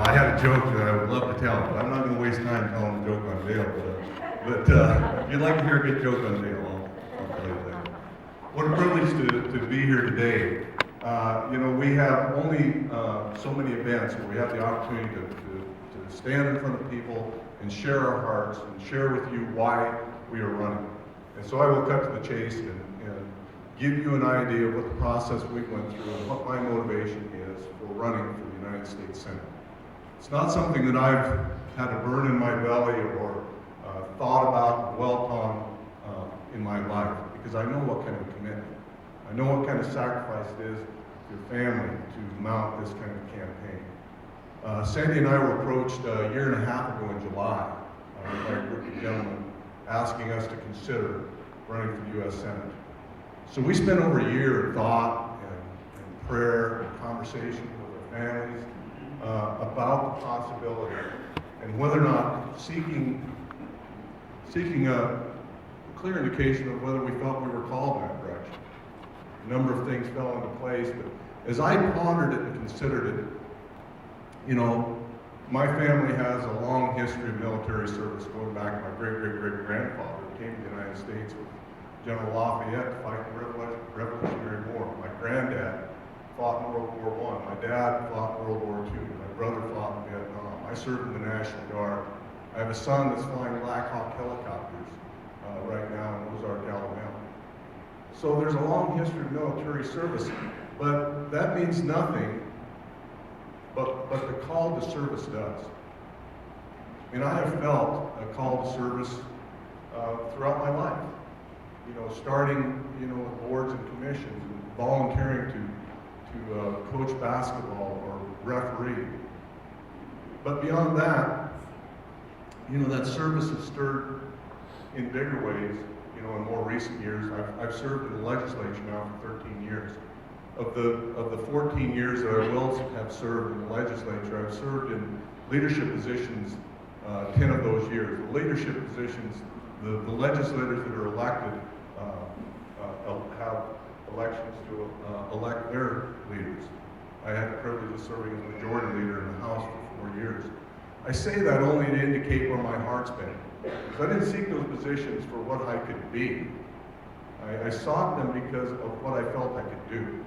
I had a joke that I would love to tell, but I'm not going to waste time telling a joke on Dale. But if you'd like to hear a good joke on Dale, I'll tell you later. What a privilege to be here today. We have only so many events where we have the opportunity to stand in front of people and share our hearts and share with you why we are running. And so I will cut to the chase and give you an idea of what the process we went through and what my motivation is for running for the United States Senate. It's not something that I've had a burn in my belly or thought about and dwelt on in my life, because I know what kind of commitment, I know what kind of sacrifice it is to your family to mount this kind of campaign. Sandy and I were approached a year and a half ago in July by a group of gentlemen asking us to consider running for the U.S. Senate. So we spent over a year in thought and prayer and conversation with our families about the possibility and whether or not seeking a clear indication of whether we felt we were called in that direction. A number of things fell into place, but as I pondered it and considered it, my family has a long history of military service going back to my great-great-great-grandfather who came to the United States with General Lafayette to fight in the Revolutionary War. My granddad fought in World War I. My dad fought in World War II. My brother fought in Vietnam. I served in the National Guard. I have a son that's flying Black Hawk helicopters right now in Ozark, Alabama. So there's a long history of military service, but that means nothing, but the call to service does. And I have felt a call to service throughout my life. Starting, with boards and commissions, and volunteering to coach basketball or referee. But beyond that, that service has stirred in bigger ways, in more recent years. I've served in the legislature now for 13 years. Of the 14 years that I will have served in the legislature, I've served in leadership positions 10 of those years. The leadership positions, the legislators that are elected have elections to elect their leaders. I had the privilege of serving as majority leader in the House for 4 years. I say that only to indicate where my heart's been. Because I didn't seek those positions for what I could be. I sought them because of what I felt I could do.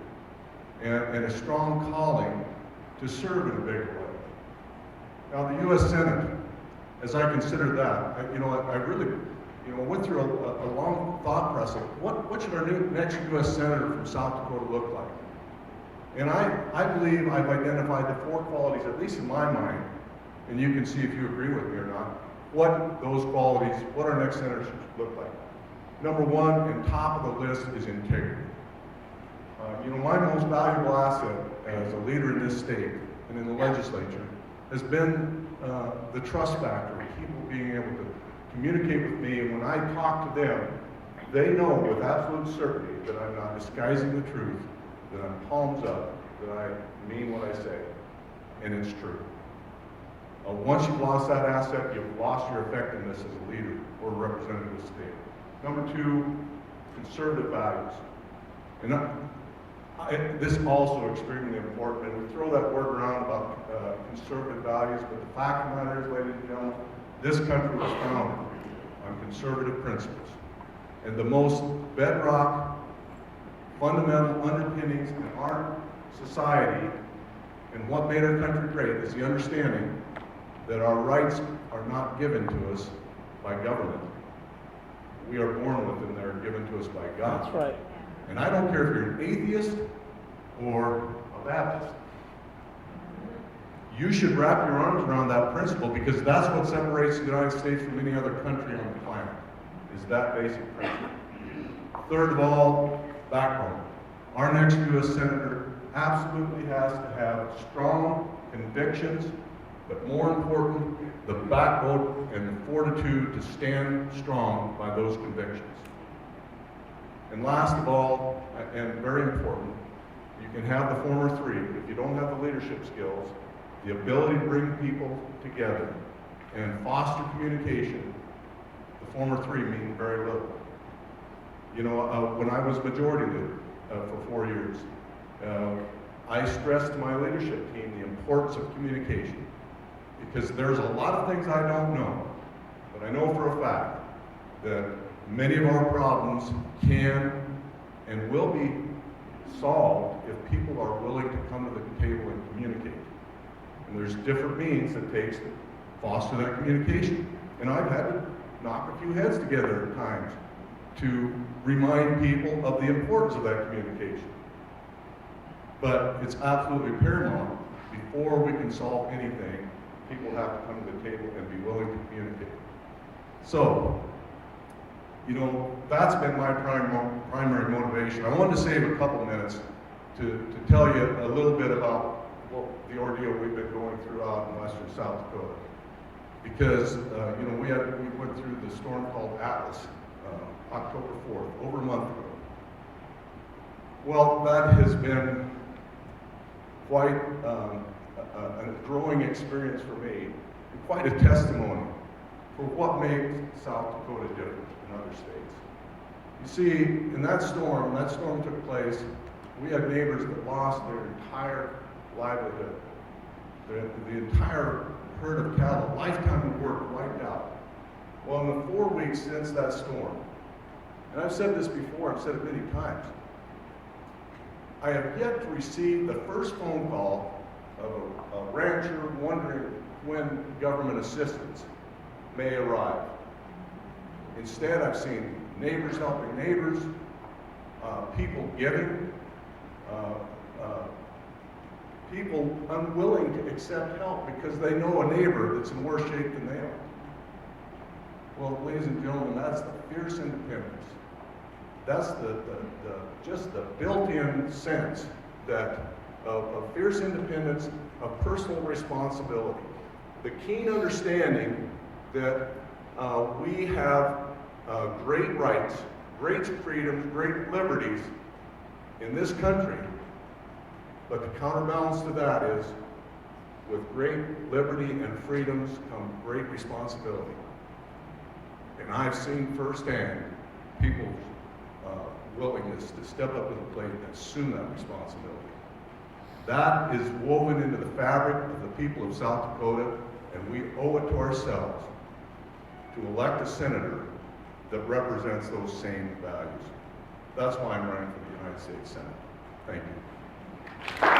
And a strong calling to serve in a bigger way. Now the U.S. Senate, as I considered that, I really went through a long thought process. What should our next U.S. Senator from South Dakota look like? And I believe I've identified the 4 qualities, at least in my mind, and you can see if you agree with me or not, what those qualities, what our next senator should look like. Number 1, and top of the list, is integrity. My most valuable asset as a leader in this state and in the legislature has been the trust factor of people being able to communicate with me, and when I talk to them, they know with absolute certainty that I'm not disguising the truth, that I'm palms up, that I mean what I say, and it's true. Once you've lost that asset, you've lost your effectiveness as a leader or a representative of the state. Number 2, conservative values. And this is also extremely important, and we throw that word around about conservative values, but the fact of the matter is, ladies and gentlemen, this country was founded on conservative principles. And the most bedrock, fundamental underpinnings in our society and what made our country great is the understanding that our rights are not given to us by government. We are born with them, they're given to us by God. That's right. And I don't care if you're an atheist or a Baptist. You should wrap your arms around that principle, because that's what separates the United States from any other country on the planet, is that basic principle. Third of all, backbone. Our next U.S. Senator absolutely has to have strong convictions, but more important, the backbone and the fortitude to stand strong by those convictions. And last of all, and very important, you can have the former 3, but if you don't have the leadership skills, the ability to bring people together and foster communication, the former 3 mean very little. When I was majority leader for 4 years, I stressed to my leadership team the importance of communication. because there's a lot of things I don't know, but I know for a fact that many of our problems can and will be solved if people are willing to come to the table and communicate. And there's different means it takes to foster that communication. And I've had to knock a few heads together at times to remind people of the importance of that communication. But it's absolutely paramount. Before we can solve anything, people have to come to the table and be willing to communicate. So, you know, that's been my primary motivation. I wanted to save a couple minutes to tell you a little bit about the ordeal we've been going through out in western South Dakota. Because, you know, we went through the storm called Atlas, October 4th, over a month ago. Well, that has been quite a growing experience for me, and quite a testimony for what makes South Dakota different than other states. You see, in that storm took place, we had neighbors that lost their entire livelihood, the entire herd of cattle, lifetime of work wiped out. Well, in the 4 weeks since that storm, and I've said this before, I've said it many times, I have yet to receive the first phone call of a rancher wondering when government assistance may arrive. Instead, I've seen neighbors helping neighbors, people giving, people unwilling to accept help because they know a neighbor that's in worse shape than they are. Well, ladies and gentlemen, that's the fierce independence. That's just the built-in sense that of fierce independence, of personal responsibility. The keen understanding that we have great rights, great freedoms, great liberties in this country, but the counterbalance to that is, with great liberty and freedoms come great responsibility. And I've seen firsthand people's willingness to step up to the plate and assume that responsibility. That is woven into the fabric of the people of South Dakota, and we owe it to ourselves to elect a senator that represents those same values. That's why I'm running for the United States Senate. Thank you.